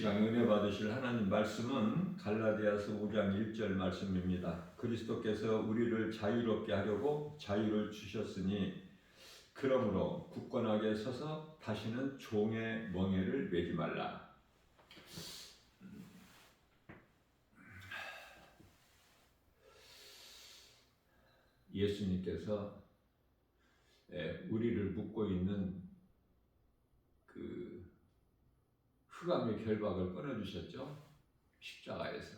시간 은혜 받으실 하나님 말씀은 갈라디아서 5장 1절 말씀입니다. 그리스도께서 우리를 자유롭게 하려고 자유를 주셨으니 그러므로 굳건하게 서서 다시는 종의 멍에를 매지 말라. 예수님께서 우리를 묶고 있는 그 흑암의 결박을 끊어주셨죠. 십자가에서.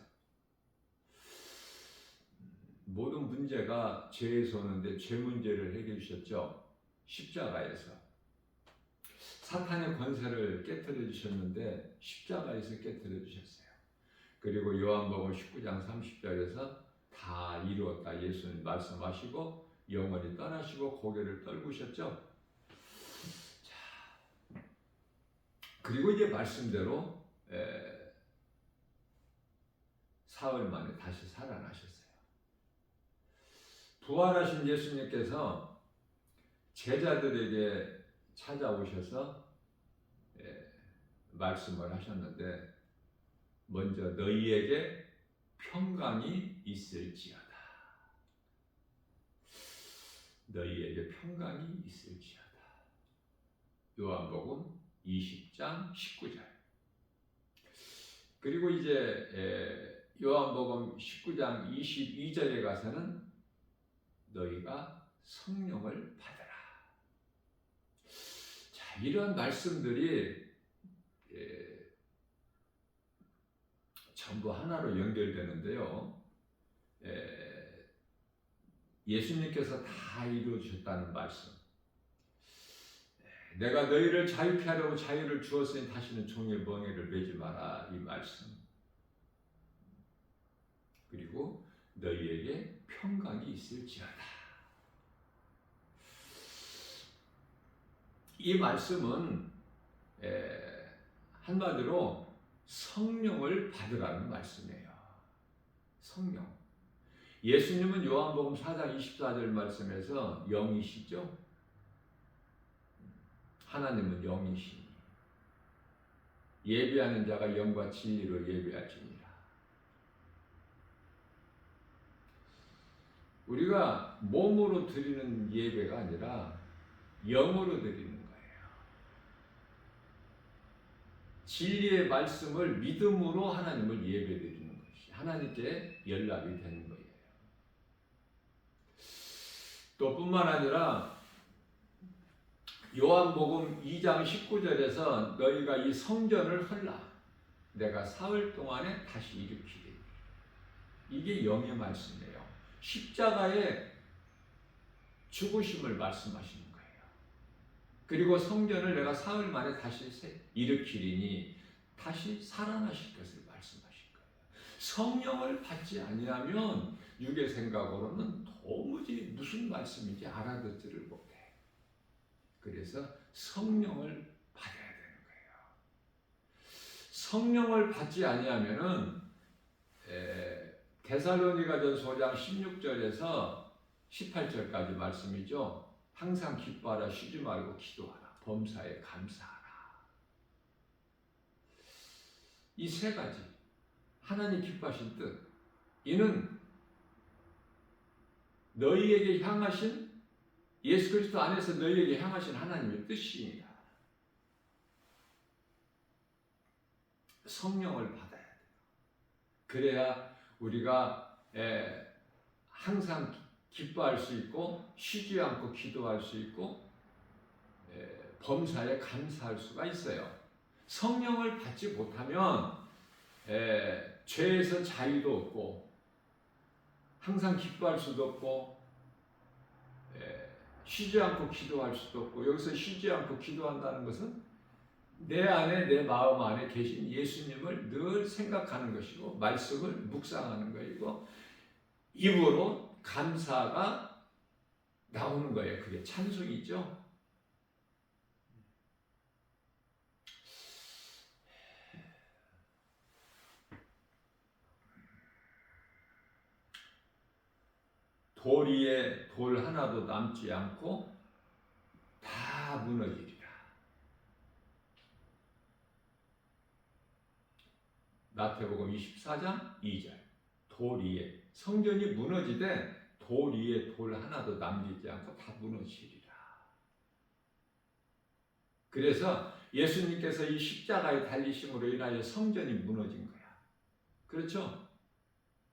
모든 문제가 죄에서 오는데 죄 문제를 해결해 주셨죠. 십자가에서. 사탄의 권세를 깨뜨려 주셨는데 십자가에서 깨뜨려 주셨어요. 그리고 요한복음 19장 30절에서 다 이루었다 예수님 말씀하시고 영원히 떠나시고 고개를 떨구셨죠. 그리고 이제 말씀대로 사흘 만에 다시 살아나셨어요. 부활하신 예수님께서 제자들에게 찾아오셔서 말씀을 하셨는데 먼저 너희에게 평강이 있을지어다. 너희에게 평강이 있을지어다. 요한복음 20장 19절. 그리고 이제 요한복음 19장 22절에 가서는 너희가 성령을 받으라. 자, 이런 말씀들이 전부 하나로 연결되는데요. 예수님께서 다 이루어주셨다는 말씀. 내가 너희를 자유케 하려고 자유를 주었으니 다시는 종의 멍에를 매지 마라. 이 말씀. 그리고 너희에게 평강이 있을지어다. 이 말씀은 한마디로 성령을 받으라는 말씀이에요. 성령. 예수님은 요한복음 4장 24절 말씀에서 영이시죠. 하나님은 영이시니 예배하는 자가 영과 진리로 예배할지니라. 우리가 몸으로 드리는 예배가 아니라 영으로 드리는 거예요. 진리의 말씀을 믿음으로 하나님을 예배드리는 것이 하나님께 연락이 되는 거예요. 또 뿐만 아니라 요한복음 2장 19절에서 너희가 이 성전을 헐라 내가 사흘 동안에 다시 일으키리. 이게 영의 말씀이에요. 십자가의 죽으심을 말씀하시는 거예요. 그리고 성전을 내가 사흘 만에 다시 일으키리니 다시 살아나실 것을 말씀하신 거예요. 성령을 받지 아니하면 육의 생각으로는 도무지 무슨 말씀인지 알아듣지를 못해. 그래서 성령을 받아야 되는 거예요. 성령을 받지 아니하면은 데살로니가전서 5장 16절에서 18절까지 말씀이죠. 항상 기뻐하라, 쉬지 말고 기도하라, 범사에 감사하라. 이 세 가지 하나님 기뻐하신 뜻, 이는 너희에게 향하신 예수 그리스도 안에서 너희에게 향하신 하나님의 뜻입니다. 성령을 받아야 돼요. 그래야 우리가 항상 기뻐할 수 있고 쉬지 않고 기도할 수 있고 범사에 감사할 수가 있어요. 성령을 받지 못하면 죄에서 자유도 없고 항상 기뻐할 수도 없고 쉬지 않고 기도할 수도 없고, 여기서 쉬지 않고 기도한다는 것은 내 안에, 내 마음 안에 계신 예수님을 늘 생각하는 것이고 말씀을 묵상하는 것이고 입으로 감사가 나오는 거예요. 그게 찬송이죠. 돌 위에 돌 하나도 남지 않고 다 무너지리라. 마태복음 24장 2절. 돌 위에 성전이 무너지되 돌 위에 돌 하나도 남기지 않고 다 무너지리라. 그래서 예수님께서 이 십자가에 달리심으로 인하여 성전이 무너진 거야. 그렇죠?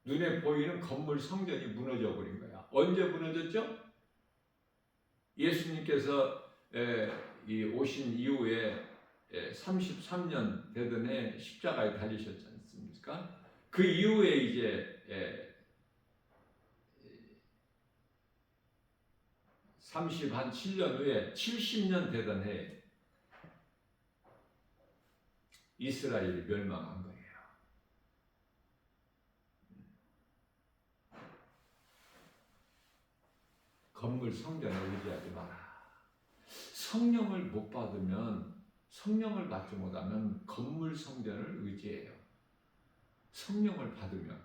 눈에 보이는 건물 성전이 무너져 버린 거야. 언제 무너졌죠? 예수님께서 오신 이후에 33년 되던 해 십자가에 달리셨지 않습니까? 그 이후에 이제 37년 후에 70년 되던 해 이스라엘이 멸망한 거예요. 건물 성전을 의지하지 마라. 성령을 못 받으면, 성령을 받지 못하면 건물 성전을 의지해요. 성령을 받으면.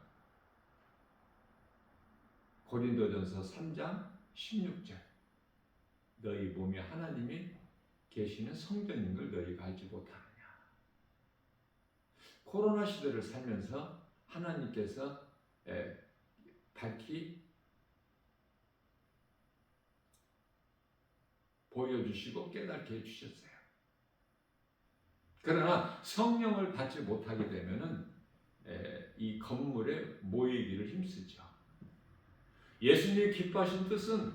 고린도전서 3장 16절. 너희 몸이 하나님이 계시는 성전인 걸 너희가 알지 못하느냐. 코로나 시대를 살면서 하나님께서 밝히 보여주시고 깨닫게 해주셨어요. 그러나 성령을 받지 못하게 되면은 이 건물에 모이기를 힘쓰죠. 예수님이 기뻐하신 뜻은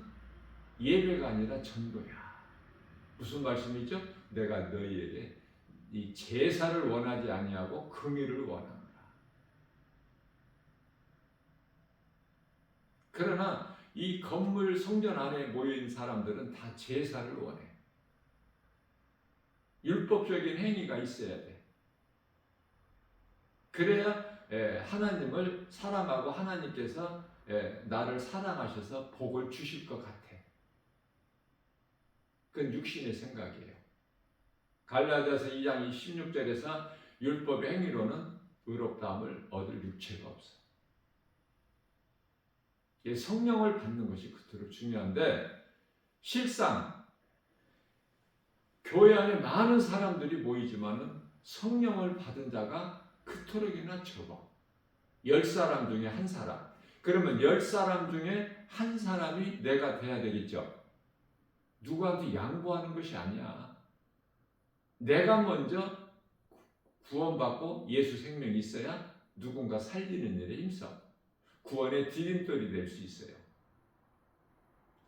예배가 아니라 전도야. 무슨 말씀이죠? 내가 너희에게 이 제사를 원하지 아니하고 긍휼을 원하노라. 그러나 이 건물 성전 안에 모인 사람들은 다 제사를 원해. 율법적인 행위가 있어야 돼. 그래야 하나님을 사랑하고 하나님께서 나를 사랑하셔서 복을 주실 것 같아. 그건 육신의 생각이에요. 갈라디아서 2장 16절에서 율법의 행위로는 의롭다함을 얻을 육체가 없어. 성령을 받는 것이 그토록 중요한데, 실상 교회 안에 많은 사람들이 모이지만은 성령을 받은 자가 그토록이나 적어. 10사람 중에 한 사람. 그러면 10사람 중에 한 사람이 내가 돼야 되겠죠. 누구한테 양보하는 것이 아니야. 내가 먼저 구원받고 예수 생명이 있어야 누군가 살리는 일에 힘써. 구원의 디딤돌이 될 수 있어요.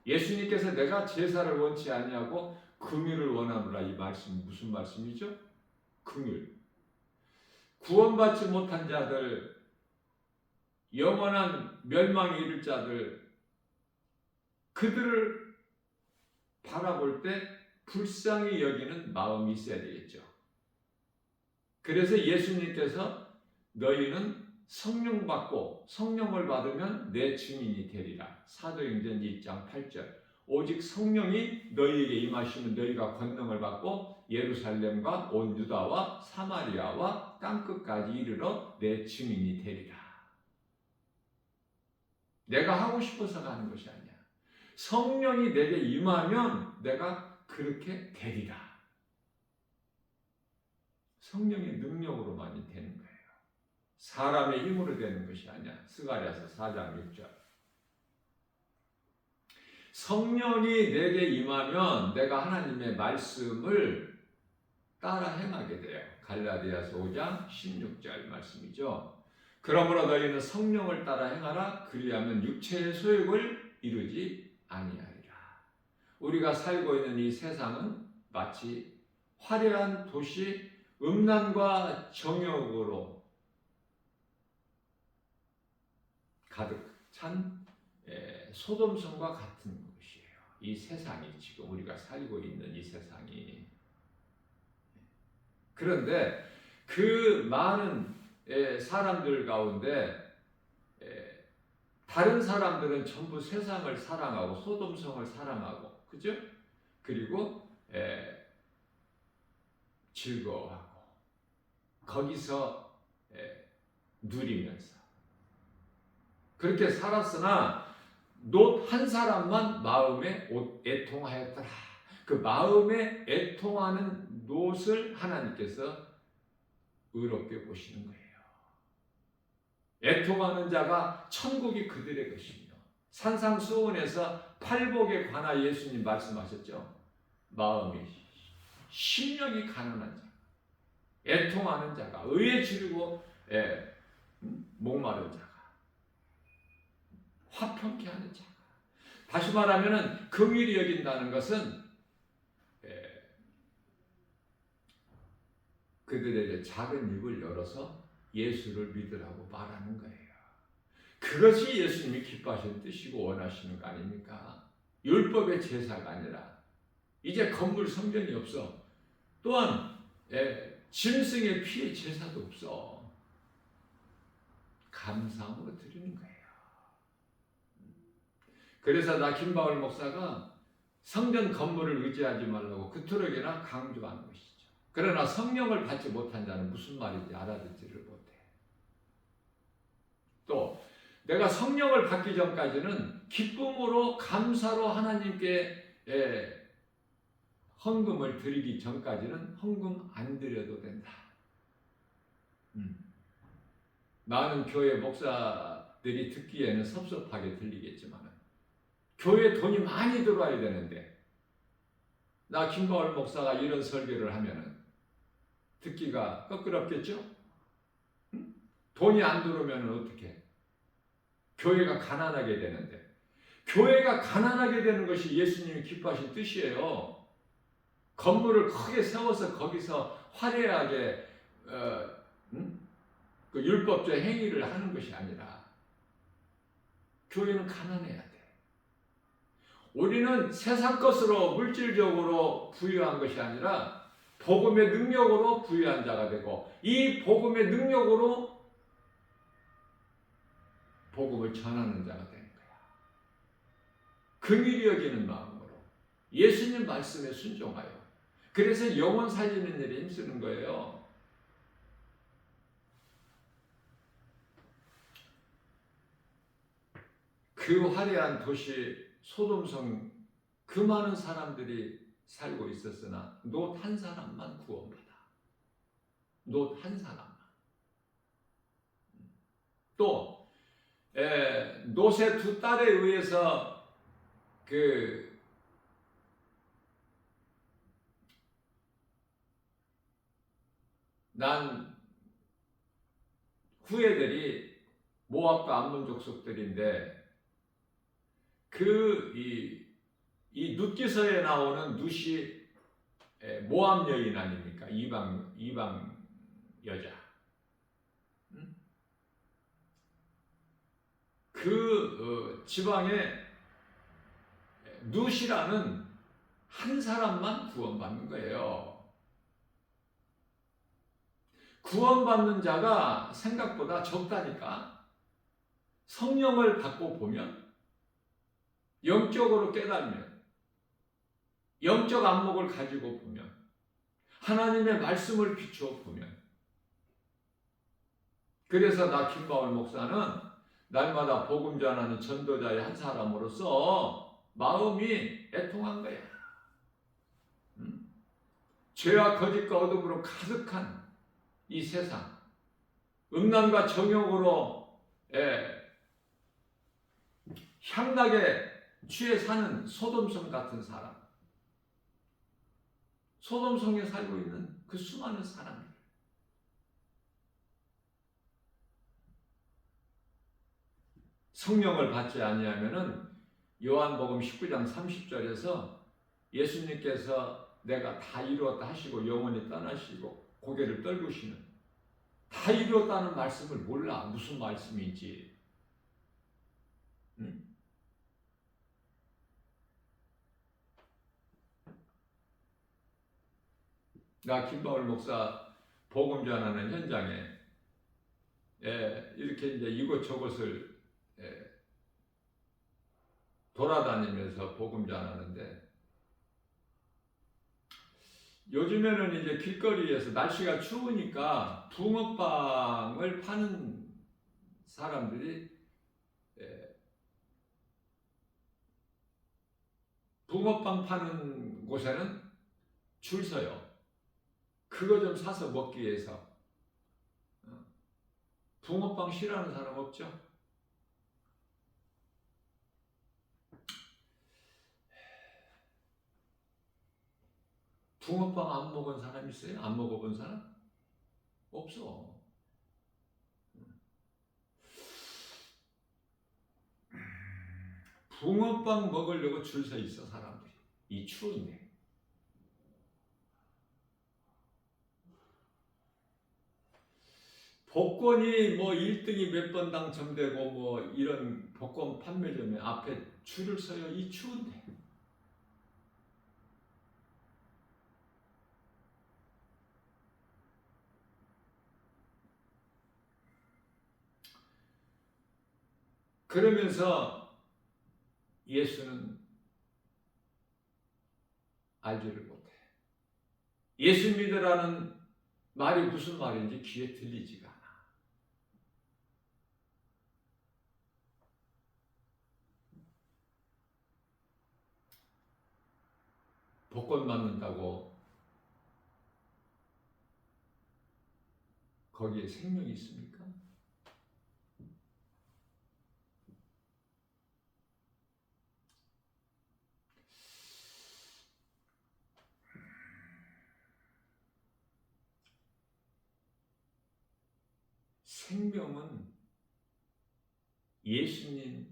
예수님께서 내가 제사를 원치 아니하고 긍휼을 원하노라, 이 말씀 무슨 말씀이죠? 긍휼. 구원받지 못한 자들, 영원한 멸망에 이를 자들, 그들을 바라볼 때 불쌍히 여기는 마음이 있어야 되겠죠. 그래서 예수님께서 너희는 성령 받고 성령을 받으면 내 증인이 되리라. 사도행전 1장 8절. 오직 성령이 너희에게 임하시면 너희가 권능을 받고 예루살렘과 온 유다와 사마리아와 땅끝까지 이르러 내 증인이 되리라. 내가 하고 싶어서 가는 것이 아니야. 성령이 내게 임하면 내가 그렇게 되리라. 성령의 능력으로만이 되는 거예요. 사람의 힘으로 되는 것이 아니야. 스가랴서 4장 6절. 성령이 내게 임하면 내가 하나님의 말씀을 따라 행하게 돼요. 갈라디아서 5장 16절 말씀이죠. 그러므로 너희는 성령을 따라 행하라. 그리하면 육체의 소욕을 이루지 아니하리라. 우리가 살고 있는 이 세상은 마치 화려한 도시, 음란과 정욕으로 가득 찬 소돔성과 같은 것이에요. 이 세상이, 지금 우리가 살고 있는 이 세상이. 그런데 그 많은 사람들 가운데 다른 사람들은 전부 세상을 사랑하고 소돔성을 사랑하고, 그죠? 그리고 즐거워하고 거기서 누리면서 그렇게 살았으나 롯 한 사람만 마음에 애통하였더라. 그 마음에 애통하는 롯을 하나님께서 의롭게 보시는 거예요. 애통하는 자가 천국이 그들의 것이며 산상수훈에서 팔복에 관하여 예수님 말씀하셨죠. 마음이 심령이 가난한 자, 애통하는 자가, 의에 주리고 목마른 자가, 화평케 하는 자가. 다시 말하면 긍휼히 여긴다는 것은 그들에게 작은 입을 열어서 예수를 믿으라고 말하는 거예요. 그것이 예수님이 기뻐하시는 뜻이고 원하시는 거 아닙니까? 율법의 제사가 아니라 이제 건물 성전이 없어. 또한 짐승의 피의 제사도 없어. 감사함으로 드리는 거예요. 그래서 나 김바울 목사가 성전 건물을 의지하지 말라고 그토록이나 강조하는 것이죠. 그러나 성령을 받지 못한 자는 무슨 말인지 알아듣지를 못해. 또 내가 성령을 받기 전까지는 기쁨으로 감사로 하나님께 헌금을 드리기 전까지는 헌금 안 드려도 된다. 많은 교회 목사들이 듣기에는 섭섭하게 들리겠지만 교회에 돈이 많이 들어와야 되는데 나 김바울 목사가 이런 설교를 하면은 듣기가 껄끄럽겠죠? 돈이 안 들어오면 어떻게? 교회가 가난하게 되는데, 교회가 가난하게 되는 것이 예수님이 기뻐하신 뜻이에요. 건물을 크게 세워서 거기서 화려하게 그 율법적 행위를 하는 것이 아니라 교회는 가난해야 돼. 우리는 세상 것으로 물질적으로 부유한 것이 아니라 복음의 능력으로 부유한 자가 되고 이 복음의 능력으로 복음을 전하는 자가 되는 거야. 긍휼히 여기는 마음으로 예수님 말씀에 순종하여 그래서 영혼 살리는 일에 힘쓰는 거예요. 그 화려한 도시 소돔성 그 많은 사람들이 살고 있었으나 놋 한 사람만 구원받아. 놋 한 사람만. 또 놋의 두 딸에 의해서 난 후예들이 모압과 암몬 족속들인데 이 룻기서에 나오는 룻이 모압 여인 아닙니까? 이방 여자. 지방에 룻이라는 한 사람만 구원받는 거예요. 구원받는 자가 생각보다 적다니까. 성령을 받고 보면, 영적으로 깨달으면, 영적 안목을 가지고 보면, 하나님의 말씀을 비추어 보면, 그래서 나 김바울 목사는 날마다 복음 전하는 전도자의 한 사람으로서 마음이 애통한 거야. 죄와 거짓과 어둠으로 가득한 이 세상, 음란과 정욕으로 향락에 취해 사는 소돔성 같은 사람, 소돔성에 살고 있는 그 수많은 사람들, 성령을 받지 아니하면은 요한복음 19장 30절에서 예수님께서 내가 다 이루었다 하시고 영원히 떠나시고 고개를 떨구시는, 다 이루었다는 말씀을 몰라. 무슨 말씀인지. 나 김바울 목사 복음 전하는 현장에 이렇게 이제 이곳저곳을 돌아다니면서 복음 전하는데, 요즘에는 이제 길거리에서 날씨가 추우니까 붕어빵을 파는 사람들이 붕어빵 파는 곳에는 줄 서요. 그거 좀 사서 먹기 위해서. 붕어빵 싫어하는 사람 없죠? 붕어빵 안 먹은 사람 있어요? 안 먹어본 사람? 없어. 붕어빵 먹으려고 줄 서 있어, 사람들이. 이 추운데. 복권이 뭐 1등이 몇 번 당첨되고 뭐 이런 복권 판매점에 앞에 줄을 서요. 이 추운데. 그러면서 예수는 알지를 못해. 예수 믿으라는 말이 무슨 말인지 귀에 들리지가 않아. 복권 맞는다고 거기에 생명이 있습니까? 생명은 예수님이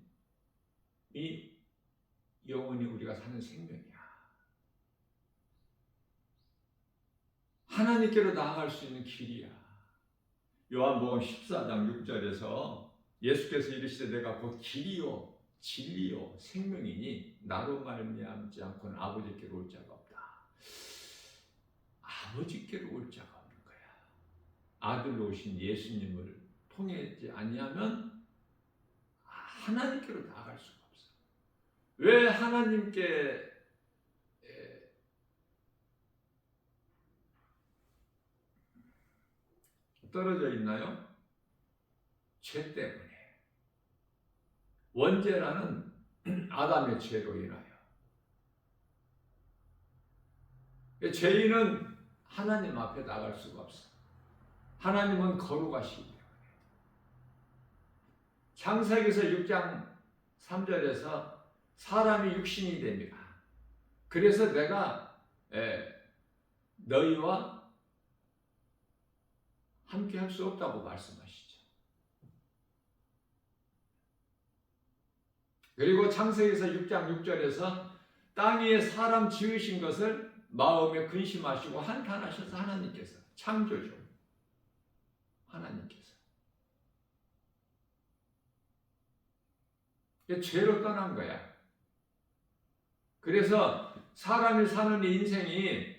영원히 우리가 사는 생명이야. 하나님께로 나아갈 수 있는 길이야. 요한복음 14장 6절에서 예수께서 이르시되 내가 곧 길이요 진리요 생명이니 나로 말미암지 않고는 아버지께로 올 자가 없다. 아버지께로 올 자가 없는 거야. 아들로 오신 예수님을 통하지 아니하면 하나님께로 나아갈 수가 없어. 왜 하나님께 떨어져 있나요? 죄 때문에. 원죄라는 아담의 죄로 인하여. 죄인은 하나님 앞에 나갈 수가 없어. 하나님은 거룩하시기 때문에. 창세기서 6장 3절에서 사람이 육신이 됩니다. 그래서 내가 너희와 함께 할 수 없다고 말씀하시죠. 그리고 창세기서 6장 6절에서 땅 위에 사람 지으신 것을 마음에 근심하시고 한탄하셔서 하나님께서 창조죠. 하나님께서. 죄로 떠난 거야. 그래서 사람이 사는 인생이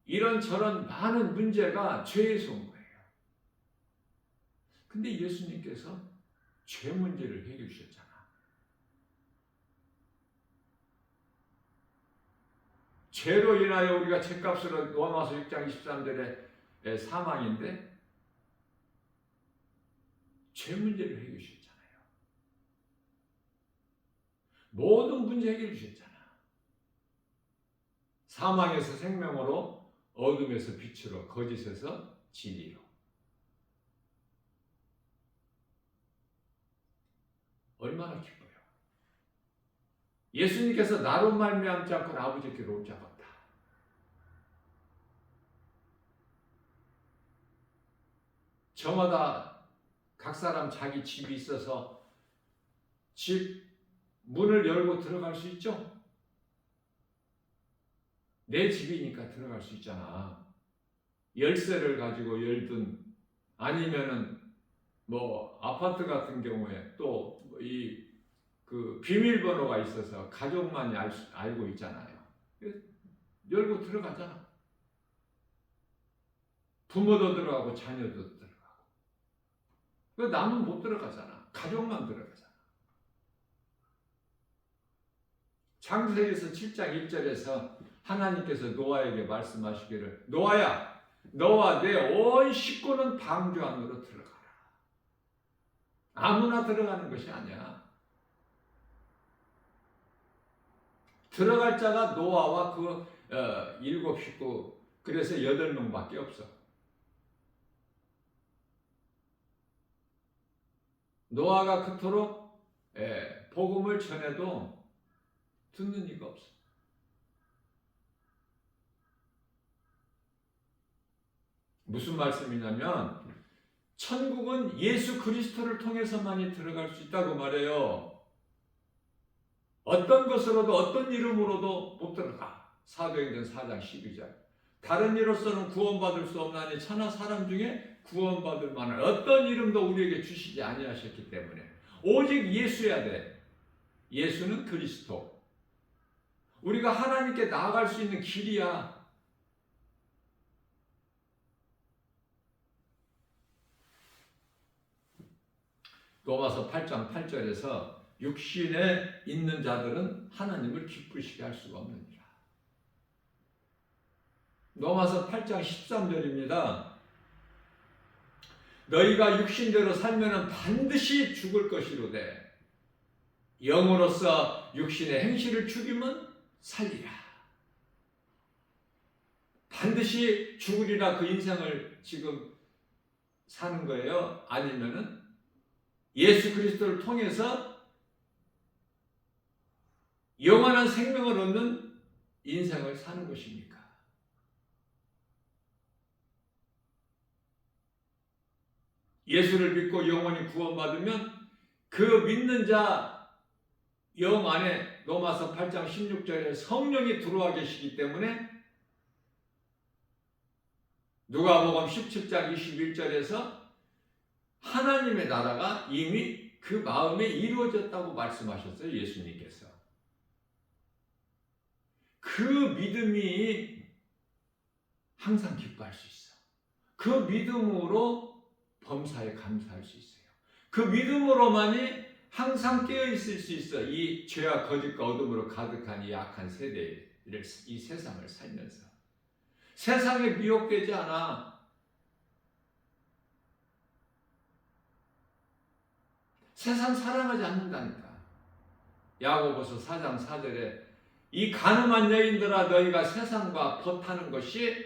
이런저런 많은 문제가 죄에서 온 거예요. 근데 예수님께서 죄 문제를 해결해 주셨잖아. 죄로 인하여 우리가 죄값으로 로마서 6장 23절에 사망인데 죄 문제를 해결해 주셨잖아요. 모든 문제 해결해 주셨잖아. 사망에서 생명으로, 어둠에서 빛으로, 거짓에서 진리로. 얼마나 기뻐요. 예수님께서 나로 말미암지 않고 아버지께로 올 자가 없다. 저마다 각 사람 자기 집이 있어서 집 문을 열고 들어갈 수 있죠? 내 집이니까 들어갈 수 있잖아. 열쇠를 가지고 열든 아니면은 뭐 아파트 같은 경우에 또 그 비밀번호가 있어서 가족만이 알고 있잖아요. 열고 들어가잖아. 부모도 들어가고 자녀도 들어가고. 남은 못 들어가잖아. 가족만 들어가잖아. 창세기서 7장 1절에서 하나님께서 노아에게 말씀하시기를 노아야 너와 내 온 식구는 방주 안으로 들어가라. 아무나 들어가는 것이 아니야. 들어갈 자가 노아와 그 7식구 그래서 8명밖에 없어. 노아가 그토록 복음을 전해도 듣는 이가 없어. 무슨 말씀이냐면 천국은 예수 그리스도를 통해서만이 들어갈 수 있다고 말해요. 어떤 것으로도 어떤 이름으로도 못 들어가. 사도행전 4장 12절. 다른 이로서는 구원받을 수 없나니 천하 사람 중에 구원받을 만한 어떤 이름도 우리에게 주시지 아니하셨기 때문에 오직 예수여야 돼. 예수는 그리스도. 우리가 하나님께 나아갈 수 있는 길이야. 로마서 8장 8절에서 육신에 있는 자들은 하나님을 기쁘시게 할 수가 없느니라. 로마서 8장 13절입니다. 너희가 육신대로 살면 반드시 죽을 것이로되 영으로서 육신의 행실을 죽이면 살리라. 반드시 죽으리라 그 인생을 지금 사는 거예요? 아니면은 예수 그리스도를 통해서 영원한 생명을 얻는 인생을 사는 것입니까? 예수를 믿고 영원히 구원받으면 그 믿는 자 영 안에 로마서 8장 16절에 성령이 들어와 계시기 때문에 누가복음 17장 21절에서 하나님의 나라가 이미 그 마음에 이루어졌다고 말씀하셨어요. 예수님께서. 그 믿음이 항상 기뻐할 수 있어. 그 믿음으로 범사에 감사할 수 있어요. 그 믿음으로만이 항상 깨어있을 수 있어. 이 죄와 거짓과 어둠으로 가득한 이 악한 세대를, 이 세상을 살면서. 세상에 미혹되지 않아. 세상 사랑하지 않는다니까. 야고보서 4장 4절에 이 간음한 여인들아 너희가 세상과 벗하는 것이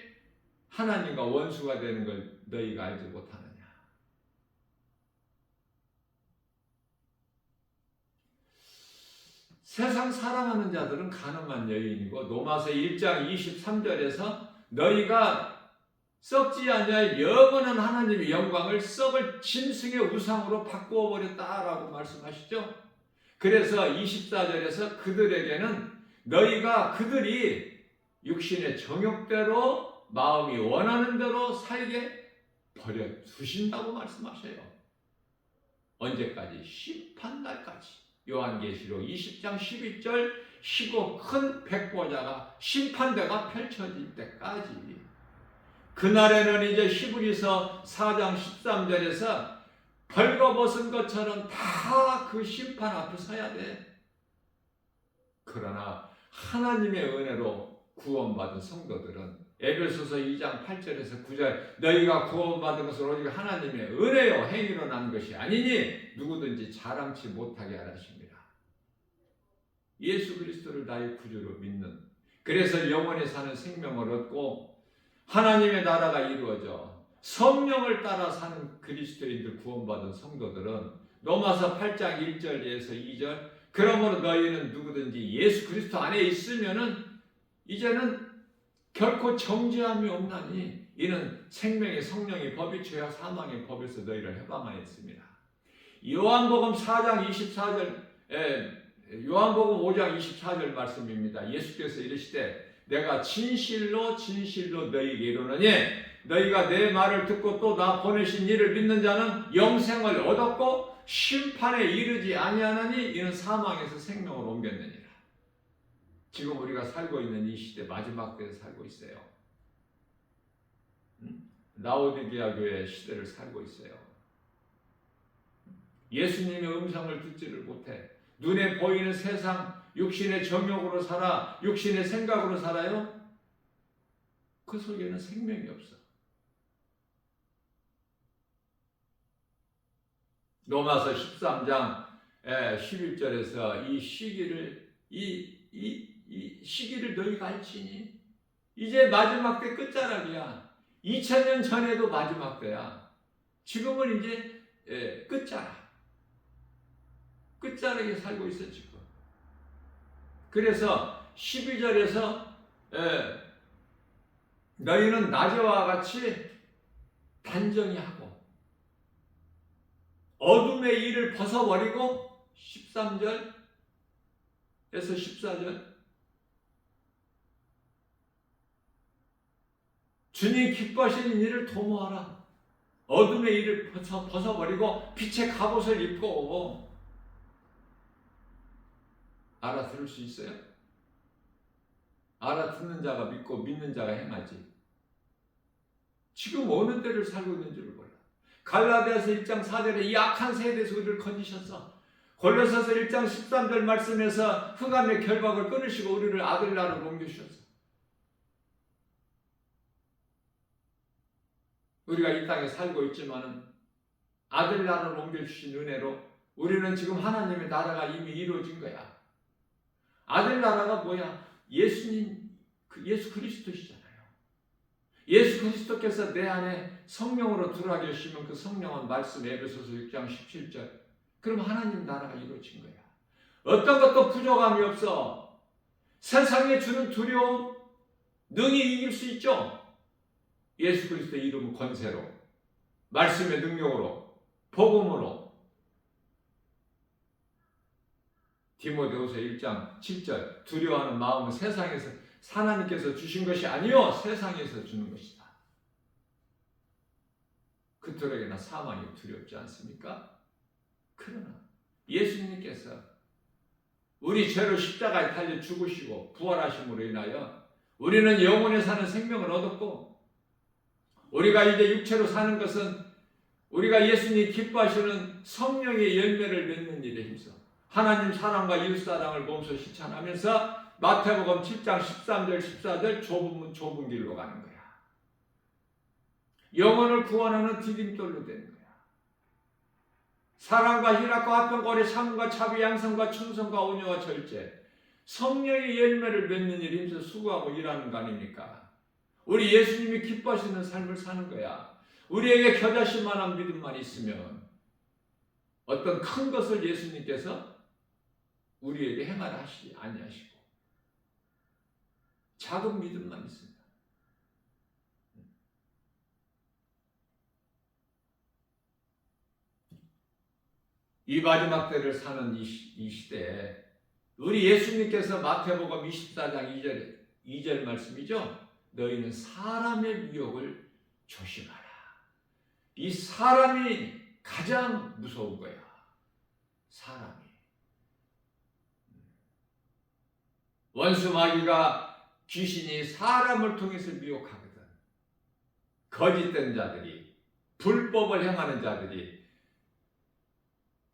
하나님과 원수가 되는 걸 너희가 알지 못하느냐. 세상 사랑하는 자들은 간음한 여인이고 로마서 1장 23절에서 너희가 썩지 아니할 영원한 하나님의 영광을 썩을 짐승의 우상으로 바꾸어 버렸다라고 말씀하시죠. 그래서 24절에서 그들에게는 너희가 그들이 육신의 정욕대로 마음이 원하는 대로 살게 버려 두신다고 말씀하셔요. 언제까지? 심판날까지. 요한계시록 20장 12절 희고 큰 백보자가 심판대가 펼쳐질 때까지. 그날에는 이제 히브리서 4장 13절에서 벌거벗은 것처럼 다 그 심판 앞에 서야 돼. 그러나 하나님의 은혜로 구원받은 성도들은 에베소서 2장 8절에서 9절 너희가 구원받은 것은 오직 하나님의 은혜요 행위로 난 것이 아니니 누구든지 자랑치 못하게 하라십니다. 예수 그리스도를 나의 구주로 믿는, 그래서 영원히 사는 생명을 얻고 하나님의 나라가 이루어져 성령을 따라 사는 그리스도인들 구원받은 성도들은 로마서 8장 1절에서 2절 그러므로 너희는 누구든지 예수 그리스도 안에 있으면은 이제는 결코 정죄함이 없나니 이는 생명의 성령의 법이 죄와 사망의 법에서 너희를 해방하였습니다. 요한복음 4장 24절 요한복음 5장 24절 말씀입니다. 예수께서 이르시되 내가 진실로 진실로 너희에게 이르노니 너희가 내 말을 듣고 또 나 보내신 이를 믿는 자는 영생을 얻었고 심판에 이르지 아니하나니 이는 사망에서 생명으로 옮겼느니라. 지금 우리가 살고 있는 이 시대 마지막 때에 살고 있어요. 라오디게아 교회 시대를 살고 있어요. 예수님의 음성을 듣지를 못해. 눈에 보이는 세상 육신의 정욕으로 살아, 육신의 생각으로 살아요. 그 속에는 생명이 없어. 로마서 13장 11절에서 이 시기를 너희가 알지니 이제 마지막 때 끝자락이야. 2000년 전에도 마지막 때야. 지금은 이제 끝자락. 끝자락에 살고 있어 지금. 그래서 12절에서 너희는 낮에와 같이 단정히 하고 어둠의 일을 벗어버리고 13절에서 14절 주님 기뻐하시는 일을 도모하라. 어둠의 일을 벗어버리고 빛의 갑옷을 입고. 알아들을 수 있어요? 알아듣는 자가 믿고 믿는 자가 행하지. 지금 어느 때를 살고 있는지를 몰라. 갈라디아서 1장 4절에 이 악한 세대에서 우리를 건지셨어. 골로새서 1장 13절 말씀에서 흑암의 결박을 끊으시고 우리를 아들 나라로 옮겨주셨어. 우리가 이 땅에 살고 있지만은 아들 나라로 옮겨주신 은혜로 우리는 지금 하나님의 나라가 이미 이루어진 거야. 아들 나라가 뭐야? 예수님, 예수 그리스도시잖아요. 예수 그리스도께서 내 안에 성령으로 들어와 계시면 그 성령은 말씀 에베소서 6장 17절. 그럼 하나님 나라가 이루어진 거야. 어떤 것도 부족함이 없어. 세상에 주는 두려움 능히 이길 수 있죠. 예수 그리스도 이름 권세로, 말씀의 능력으로, 복음으로. 디모데후서 1장 7절 두려워하는 마음은 세상에서 하나님께서 주신 것이 아니요 세상에서 주는 것이다. 그토록이나 사망이 두렵지 않습니까? 그러나 예수님께서 우리 죄로 십자가에 달려 죽으시고 부활하심으로 인하여 우리는 영원에 사는 생명을 얻었고, 우리가 이제 육체로 사는 것은 우리가 예수님 기뻐하시는 성령의 열매를 맺는 일에 힘써 하나님 사랑과 이웃사랑을 몸소 실천하면서 마태복음 7장 13절 14절 좁은 길로 가는 거야. 영혼을 구원하는 디딤돌로 되는 거야. 사랑과 희락과 화평과 오래 참음과 자비 양성과 충성과 온유와 절제, 성령의 열매를 맺는 일에 힘써 수고하고 일하는 거 아닙니까? 우리 예수님이 기뻐하시는 삶을 사는 거야. 우리에게 겨자씨 만한 믿음만 있으면 어떤 큰 것을 예수님께서 우리에게 행하라 하시지 아니하시고, 작은 믿음만 있습니다. 이 마지막 때를 사는 이 시대에 우리 예수님께서 마태복음 24장 2절 말씀이죠. 너희는 사람의 미혹을 조심하라. 이 사람이 가장 무서운 거야. 사람이. 원수 마귀가 귀신이 사람을 통해서 미혹하거든. 거짓된 자들이, 불법을 행하는 자들이,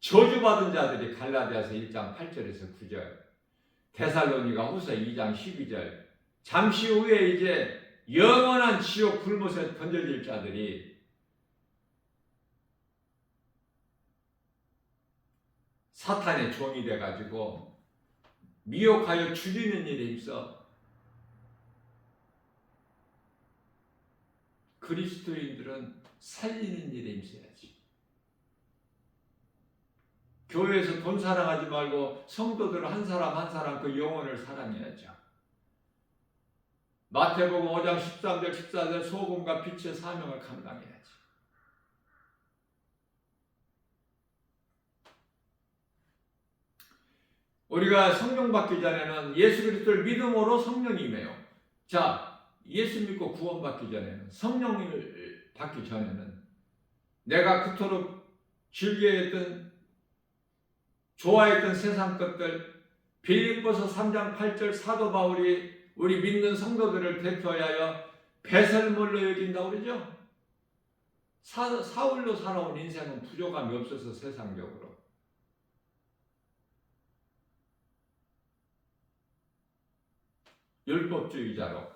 저주받은 자들이 갈라디아서 1장 8절에서 9절, 데살로니가 후서 2장 12절, 잠시 후에 이제 영원한 지옥 불못에 던져질 자들이 사탄의 종이 돼가지고 미혹하여 죽이는 일에 힘써 그리스도인들은 살리는 일에 힘써야지. 교회에서 돈 사랑하지 말고 성도들 한 사람 한 사람 그 영혼을 사랑해야죠. 마태복음 5장 13절 14절 소금과 빛의 사명을 감당해야지. 우리가 성령 받기 전에는 예수 그리스도를 믿음으로 성령이 임해요. 자, 예수 믿고 구원 받기 전에는, 성령을 받기 전에는 내가 그토록 즐겨했던, 좋아했던 세상 것들, 빌립보서 3장 8절 사도 바울이 우리 믿는 성도들을 대표하여 배설물로 여긴다고 그러죠. 사울로 살아온 인생은 부족함이 없어서 세상적으로. 율법주의자로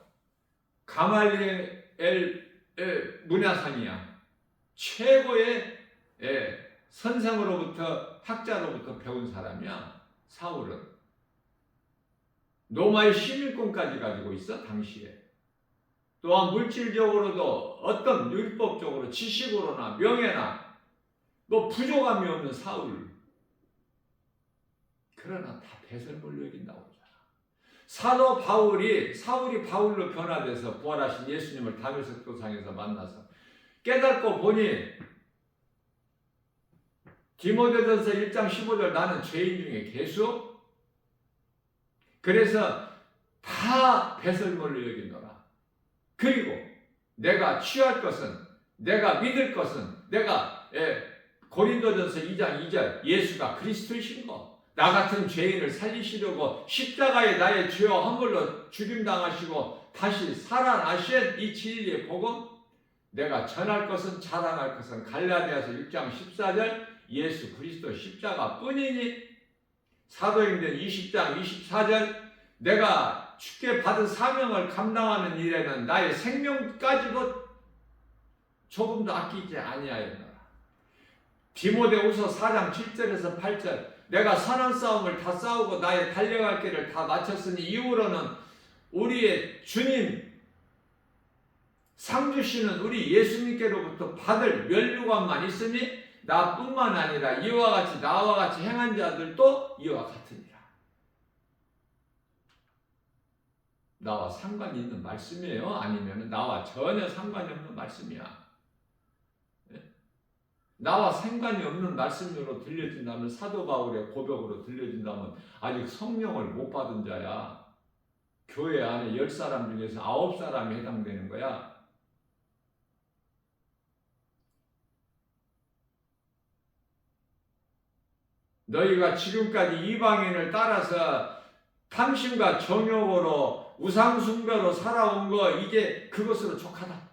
가말리엘 문화상이야. 최고의 선생으로부터, 학자로부터 배운 사람이야. 사울은 로마의 시민권까지 가지고 있어 당시에. 또한 물질적으로도 어떤 율법적으로 지식으로나 명예나 뭐 부족함이 없는 사울. 그러나 다 배설물로 여긴다고 하잖아. 사도 바울이 사울이 바울로 변화돼서 부활하신 예수님을 다메섹 도상에서 만나서 깨닫고 보니 디모데전서 1장 15절 나는 죄인 중에 괴수? 그래서 다 배설물로 여기노라. 그리고 내가 취할 것은 내가 믿을 것은 내가 고린도전서 2장 2절 예수가 그리스도이신 것 나 같은 죄인을 살리시려고 십자가에 나의 죄와 허물로 죽임당하시고 다시 살아나신 이 진리의 복음 내가 전할 것은 자랑할 것은 갈라디아서 6장 14절 예수 그리스도 십자가 뿐이니 사도행전 20장 24절 내가 주께 받은 사명을 감당하는 일에는 나의 생명까지도 조금도 아끼지 아니하였노라. 디모데후서 4장 7절에서 8절 내가 선한 싸움을 다 싸우고 나의 달려갈 길을 다 마쳤으니 이후로는 우리의 주님 상 주시는 우리 예수님께로부터 받을 면류관만 있으니 나뿐만 아니라 이와 같이 나와 같이 행한 자들도 이와 같으니라. 나와 상관이 있는 말씀이에요? 아니면 나와 전혀 상관이 없는 말씀이야? 나와 상관이 없는 말씀으로 들려진다면 사도 바울의 고백으로 들려진다면 아직 성령을 못 받은 자야. 교회 안에 10사람 중에서 9사람이 해당되는 거야. 너희가 지금까지 이방인을 따라서 탐심과 정욕으로 우상숭배로 살아온 거 이제 그것으로 족하다.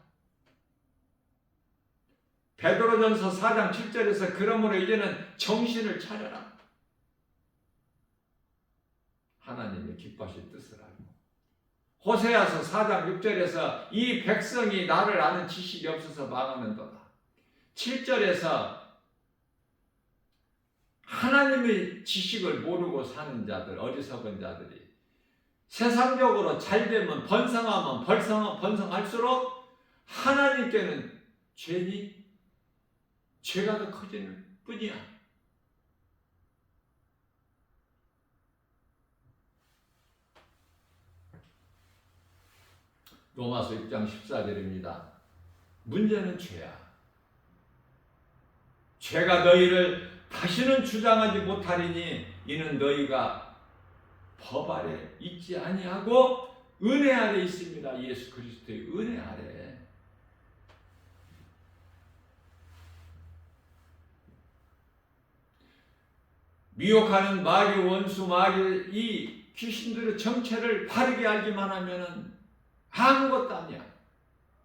베드로전서 4장 7절에서 그러므로 이제는 정신을 차려라. 하나님의 기뻐하실 뜻을 알고. 호세아서 4장 6절에서 이 백성이 나를 아는 지식이 없어서 망하는도다. 7절에서 하나님의 지식을 모르고 사는 자들, 어리석은 자들이 세상적으로 잘되면 번성하면 번성할수록 하나님께는 죄가 더 커지는 뿐이야. 로마서 6장 14절입니다. 문제는 죄야. 죄가 너희를 다시는 주장하지 못하리니 이는 너희가 법 아래 있지 아니하고 은혜 아래 있습니다. 예수 그리스도의 은혜 아래. 미혹하는 마귀 원수 마귀 이 귀신들의 정체를 바르게 알기만 하면은 아무것도 아니야.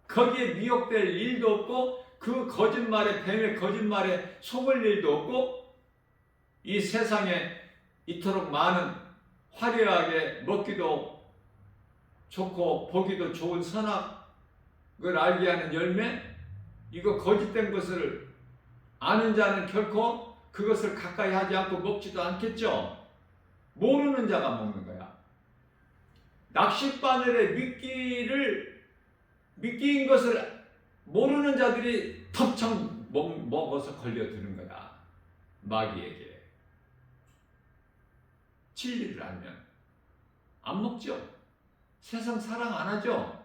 거기에 미혹될 일도 없고 그 거짓말에 뱀의 거짓말에 속을 일도 없고 이 세상에 이토록 많은 화려하게 먹기도 좋고 보기도 좋은 선악을 알게 하는 열매 이거 거짓된 것을 아는 자는 결코 그것을 가까이 하지 않고 먹지도 않겠죠. 모르는 자가 먹는 거야. 낚싯바늘에 미끼인 것을 모르는 자들이 턱청 먹어서 걸려드는 거야. 마귀에게. 진리를 알면 안 먹죠. 세상 사랑 안 하죠.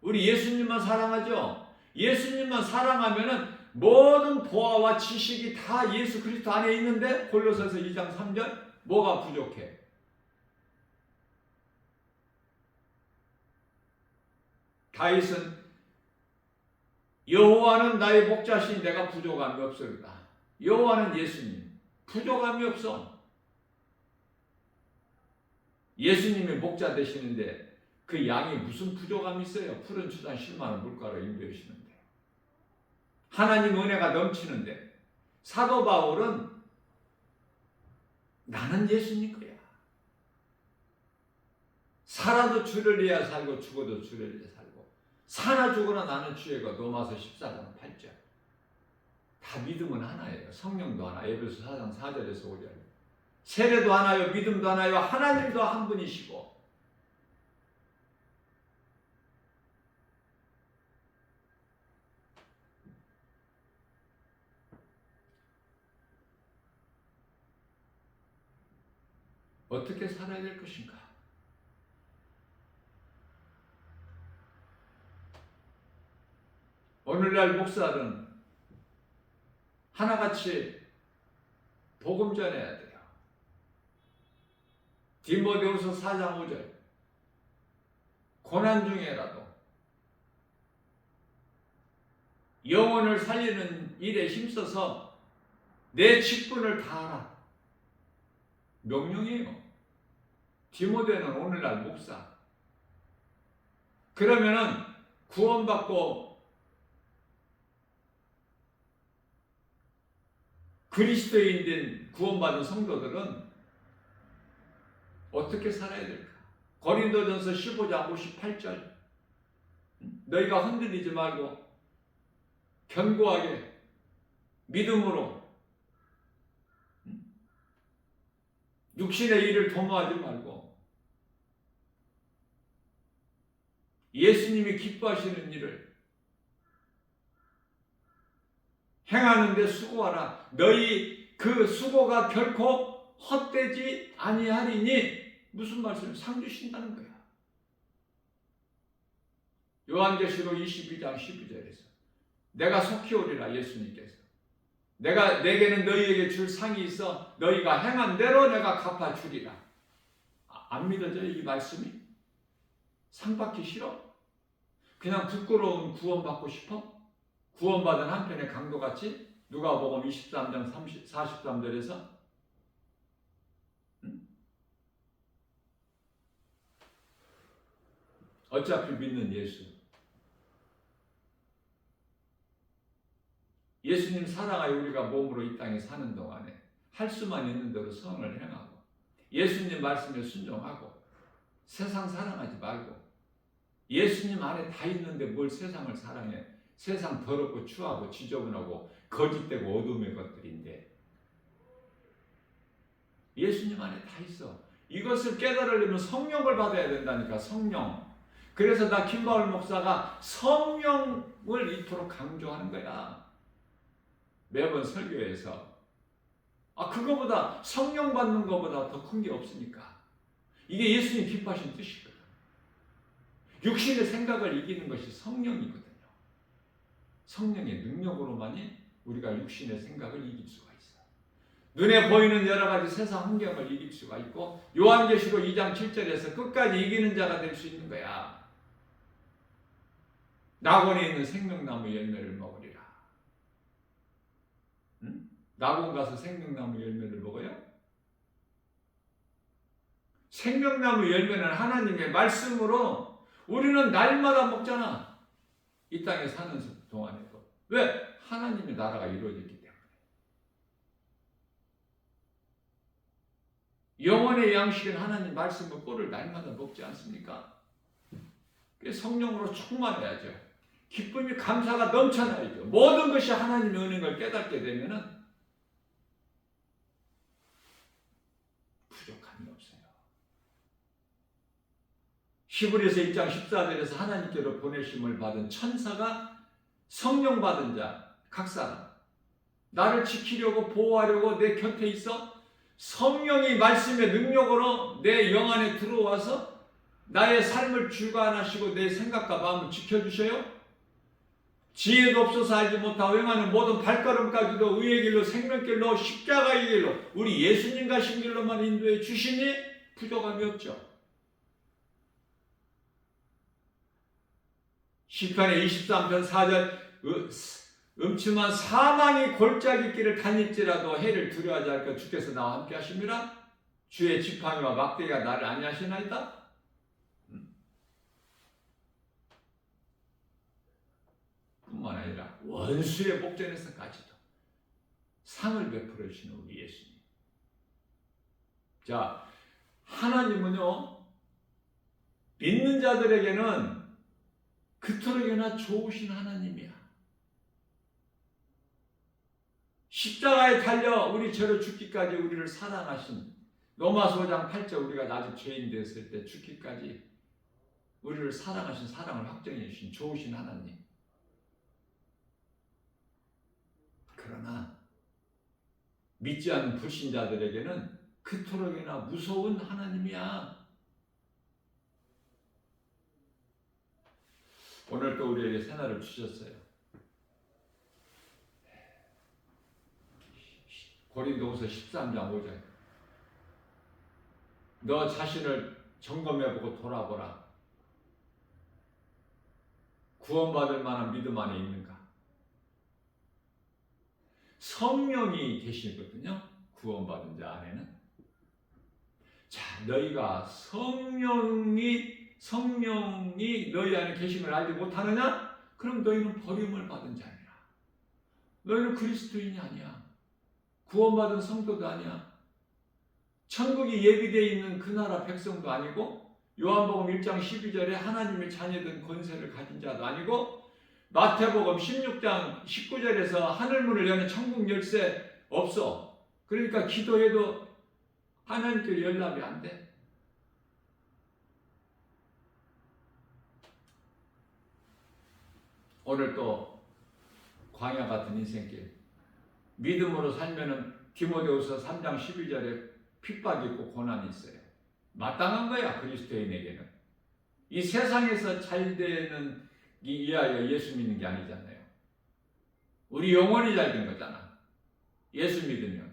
우리 예수님만 사랑하죠. 예수님만 사랑하면은 모든 보화와 지식이 다 예수 그리스도 안에 있는데 골로새서 2장 3절 뭐가 부족해? 다윗은 여호와는 나의 목자시니 내가 부족함이 없으리다. 여호와는 예수님 부족함이 없어. 예수님이 목자 되시는데 그 양이 무슨 부족함이 있어요? 푸른 추단 10만원 물가로 인도하시는데 하나님 은혜가 넘치는데 사도 바울은 나는 예수님 거야. 살아도 주를 위하여 살고 죽어도 주를 위하여 살고 사나 죽으나 나는 주의 것. 로마서 14장 8절. 다 믿음은 하나예요. 성령도 하나. 에베소 4장 4절에서 5절. 세례도 하나요. 믿음도 하나요. 하나님도 한 분이시고 어떻게 살아야 될 것인가? 오늘날 목사들은 하나같이 복음 전해야 돼요. 디모데후서 4장 5절 고난 중에라도 영혼을 살리는 일에 힘써서 내 직분을 다하라. 명령이에요. 디모데는 오늘날 목사. 그러면은 구원받고 그리스도인 된 구원받은 성도들은 어떻게 살아야 될까? 고린도전서 15장 58절 너희가 흔들리지 말고 견고하게 믿음으로 육신의 일을 도모하지 말고 예수님이 기뻐하시는 일을 행하는 데 수고하라. 너희 그 수고가 결코 헛되지 아니하리니. 무슨 말씀을 상 주신다는 거야. 요한계시록 22장 12절에서 내가 속히 오리라. 예수님께서 내게는 너희에게 줄 상이 있어 너희가 행한 대로 내가 갚아주리라. 안 믿어져요? 이 말씀이? 상 받기 싫어? 그냥 부끄러운 구원받고 싶어? 구원받은 한편의 강도같이? 누가복음 23장 43절에서 어차피 믿는 예수. 예수님 사랑하여 우리가 몸으로 이 땅에 사는 동안에 할 수만 있는 대로 선을 행하고 예수님 말씀에 순종하고 세상 사랑하지 말고 예수님 안에 다 있는데 뭘 세상을 사랑해. 세상 더럽고 추하고 지저분하고 거짓되고 어둠의 것들인데 예수님 안에 다 있어. 이것을 깨달으려면 성령을 받아야 된다니까. 성령. 그래서 나 김바울 목사가 성령을 이토록 강조하는 거야. 매번 설교에서. 그거보다 성령 받는 것보다 더 큰 게 없으니까. 이게 예수님 기뻐하신 뜻이거든. 육신의 생각을 이기는 것이 성령이거든요. 성령의 능력으로만이 우리가 육신의 생각을 이길 수가 있어. 눈에 보이는 여러 가지 세상 환경을 이길 수가 있고 요한계시록 2장 7절에서 끝까지 이기는 자가 될 수 있는 거야. 낙원에 있는 생명나무 열매를 먹으리라. 응? 낙원 가서 생명나무 열매를 먹어요? 생명나무 열매는 하나님의 말씀으로 우리는 날마다 먹잖아. 이 땅에 사는 동안에도. 왜? 하나님의 나라가 이루어졌기 때문에. 영혼의 양식은 하나님 말씀의 꼴을 날마다 먹지 않습니까? 성령으로 충만해야죠. 기쁨이 감사가 넘쳐나야죠. 모든 것이 하나님의 은혜를 깨닫게 되면은 부족함이 없어요. 히브리서 1장 14절에서 하나님께로 보내심을 받은 천사가 성령 받은 자 각 사람 나를 지키려고 보호하려고 내 곁에 있어 성령이 말씀의 능력으로 내 영 안에 들어와서 나의 삶을 주관하시고 내 생각과 마음을 지켜주셔요. 지혜도 없어서 알지 못하고 행하는 모든 발걸음까지도 의의 길로 생명길로 십자가의 길로 우리 예수님 가신 길로만 인도해 주시니 부족함이 없죠. 시편의 23편 4절 음침한 사망의 골짜기 길을 다닐지라도 해를 두려워하지 않을까 주께서 나와 함께 하십니다. 주의 지팡이와 막대기가 나를 안위하시나이다. 뿐만 아니라 원수의 목전에서까지도 상을 베풀어 주시는 우리 예수님. 자, 하나님은요 믿는 자들에게는 그토록이나 좋으신 하나님이야. 십자가에 달려 우리 죄로 죽기까지 우리를 사랑하신 로마서 5장 8절 우리가 아직 죄인 됐을 때 죽기까지 우리를 사랑하신 사랑을 확정해 주신 좋으신 하나님. 그러나 믿지 않는 불신자들에게는 그토록이나 무서운 하나님이야. 오늘 또 우리에게 새날을 주셨어요. 고린도후서 13장 5절. 너 자신을 점검해보고 돌아보라. 구원받을 만한 믿음 안에 있는가? 성령이 계시거든요. 구원받은 자 안에는. 자, 너희가 성령이 너희 안에 계신 걸 알지 못하느냐? 그럼 너희는 버림을 받은 자니라. 너희는 그리스도인이 아니야. 구원받은 성도도 아니야. 천국이 예비되어 있는 그 나라 백성도 아니고, 요한복음 1장 12절에 하나님의 자녀된 권세를 가진 자도 아니고, 마태복음 16장 19절에서 하늘문을 여는 천국 열쇠 없어. 그러니까 기도해도 하나님께 연락이 안 돼. 오늘 또 광야 같은 인생길, 믿음으로 살면은 디모데후서 3장 12절에 핍박이 있고 고난이 있어요. 마땅한 거야, 그리스도인에게는. 이 세상에서 잘 되는 이하여 예수 믿는 게 아니잖아요. 우리 영혼이 잘 된 거잖아, 예수 믿으면.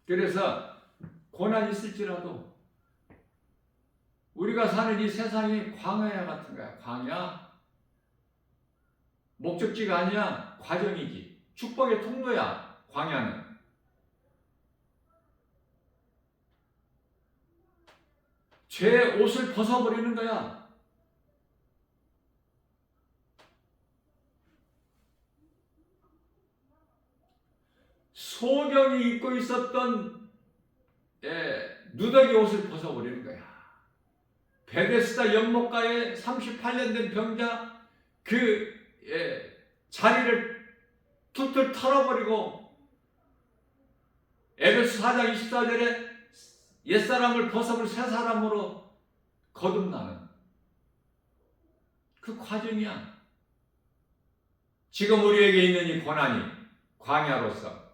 그래서 고난이 있을지라도 우리가 사는 이 세상이 광야 같은 거야. 광야. 목적지가 아니야. 과정이지. 축복의 통로야, 광야는. 죄의 옷을 벗어버리는 거야. 소경이 입고 있었던 누더기 옷을 벗어버리는 거야. 베데스다 연못가에 38년 된 병자, 그 자리를 툴툴 털어버리고, 에베소 4장 24절에 옛사람을 벗어버린 새 사람으로 거듭나는 그 과정이야. 지금 우리에게 있는 이 고난이 광야로서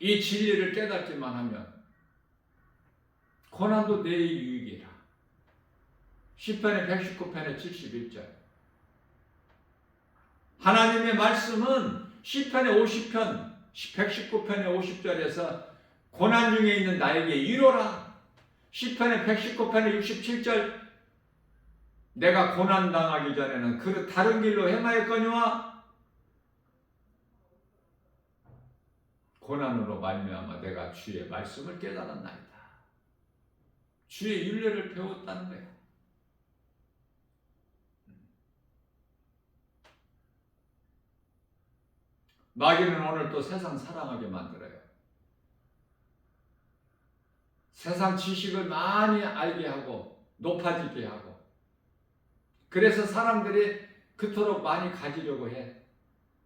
이 진리를 깨닫기만 하면 고난도 내 유익이라. 시편의 119편의 71절. 하나님의 말씀은 시편의 50편, 119편의 50절에서 고난 중에 있는 나에게 이로라. 시편의 119편의 67절, 내가 고난 당하기 전에는 그 다른 길로 행하였거니와 고난으로 말미암아 내가 주의 말씀을 깨달았나이다. 주의 율례를 배웠다는 거야. 마귀는 오늘 또 세상 사랑하게 만들어요. 세상 지식을 많이 알게 하고 높아지게 하고, 그래서 사람들이 그토록 많이 가지려고 해.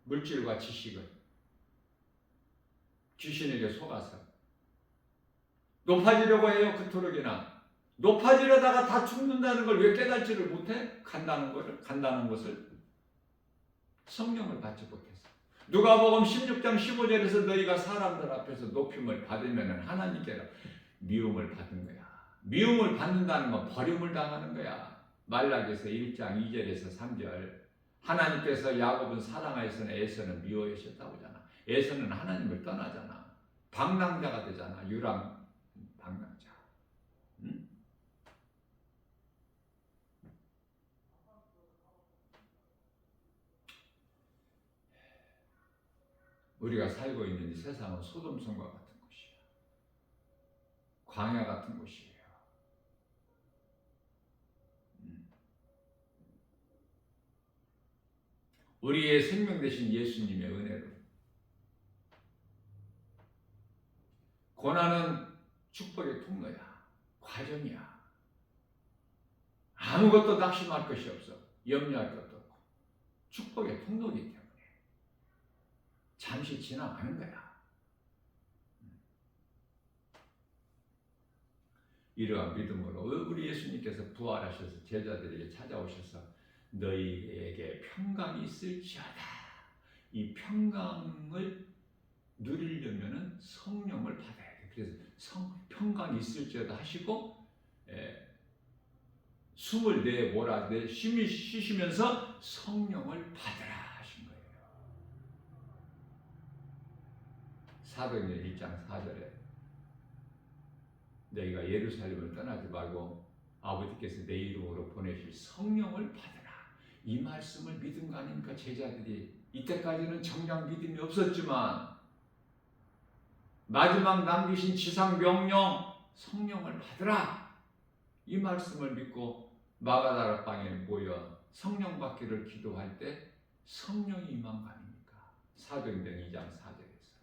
물질과 지식을. 귀신에게 속아서 높아지려고 해요. 그토록이나. 높아지려다가 다 죽는다는 걸 왜 깨달지를 못해? 간다는 것을 성령을 받지 못해서. 누가복음 16장 15절에서 너희가 사람들 앞에서 높임을 받으면 하나님께로 미움을 받은 거야. 미움을 받는다는 건 버림을 당하는 거야. 말라기서 1장 2절에서 3절. 하나님께서 야곱은 사랑하였으나 에서는 미워하셨다고 하잖아. 에서는 하나님을 떠나잖아. 방랑자가 되잖아. 유랑 방랑자. 응? 우리가 살고 있는 이 세상은 소돔성과 같은 곳이야. 광야 같은 곳이에요. 우리의 생명 되신 예수님의 은혜로 고난은 축복의 통로야. 과정이야. 아무것도 낙심할 것이 없어. 염려할 것도 없고. 축복의 통로이기 때문에 잠시 지나가는 거야. 이러한 믿음으로 우리 예수님께서 부활하셔서 제자들에게 찾아오셔서 너희에게 평강이 있을지어다. 이 평강을 누리려면은 성령을 받아야 돼. 그래서 평강이 있을지어다 하시고 숨을 내몰아 심히 쉬시면서 성령을 받으라 하신 거예요. 사도행전 1장 4절에 너희가 예루살렘을 떠나지 말고 아버지께서 내 이름으로 보내실 성령을 받으라. 이 말씀을 믿은 거 아닙니까? 제자들이 이때까지는 정작 믿음이 없었지만 마지막 남기신 지상 명령 성령을 받으라. 이 말씀을 믿고 마가다라 방에 모여 성령 받기를 기도할 때 성령이 임한 거 아닙니까? 사도행전 2장 4절에서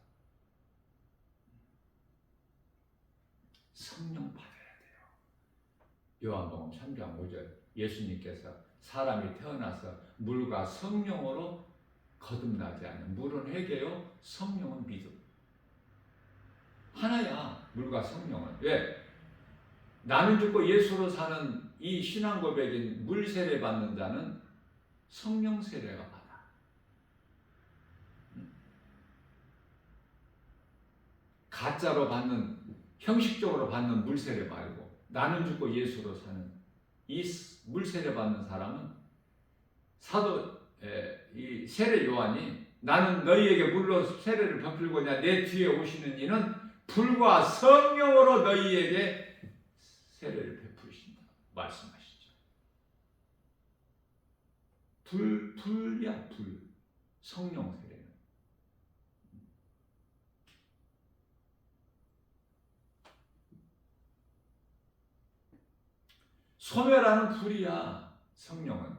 성령 받아야 돼요. 요한복음 3장 5절 예수님께서 사람이 태어나서 물과 성령으로 거듭나지 않는 물은 회개요, 성령은 믿음. 하나야 물과 성령은. 왜? 나는 죽고 예수로 사는 이 신앙 고백인 물 세례 받는 자는 성령 세례가 받아. 가짜로 받는, 형식적으로 받는 물 세례 말고 나는 죽고 예수로 사는 이 물 세례 받는 사람은 이 세례 요한이 나는 너희에게 물로 세례를 베풀고자 내 뒤에 오시는 이는 불과 성령으로 너희에게 세례를 베푸신다 말씀하시죠. 불이야 불. 성령 세례는. 소멸하는 불이야 성령은.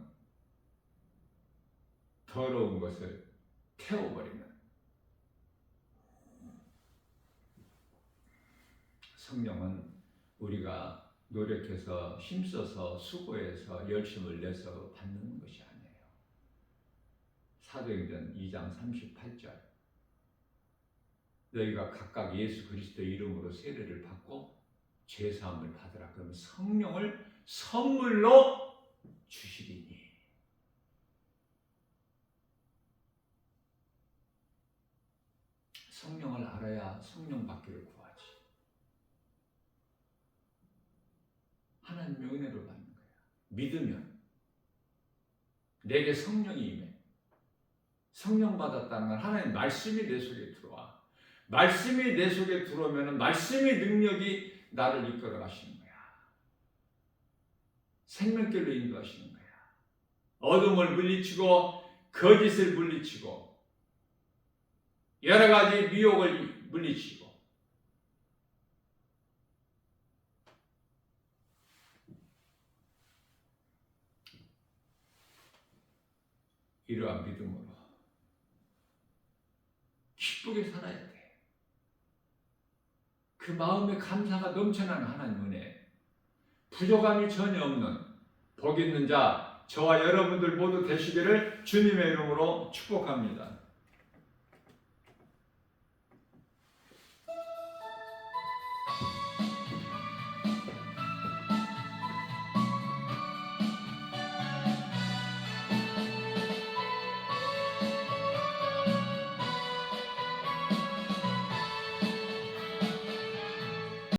더러운 것을 태워버리는. 성령은 우리가 노력해서 힘써서 수고해서 열심을 내서 받는 것이 아니에요. 사도행전 2장 38절 너희가 각각 예수 그리스도 이름으로 세례를 받고 죄사함을 받으라. 그러면 성령을 선물로 주시리니. 성령을 알아야 성령 받기를 구하지. 하나님의 은혜로 받는 거야. 믿으면 내게 성령이 임해. 성령 받았다는 건 하나님 말씀이 내 속에 들어와. 말씀이 내 속에 들어오면 말씀의 능력이 나를 이끌어 가시는 거야. 생명길로 인도하시는 거야. 어둠을 물리치고 거짓을 물리치고 여러 가지 미혹을 물리치고 이러한 믿음으로 기쁘게 살아야 돼. 그 마음에 감사가 넘쳐나는 하나님 은혜, 부족함이 전혀 없는 복 있는 자 저와 여러분들 모두 되시기를 주님의 이름으로 축복합니다.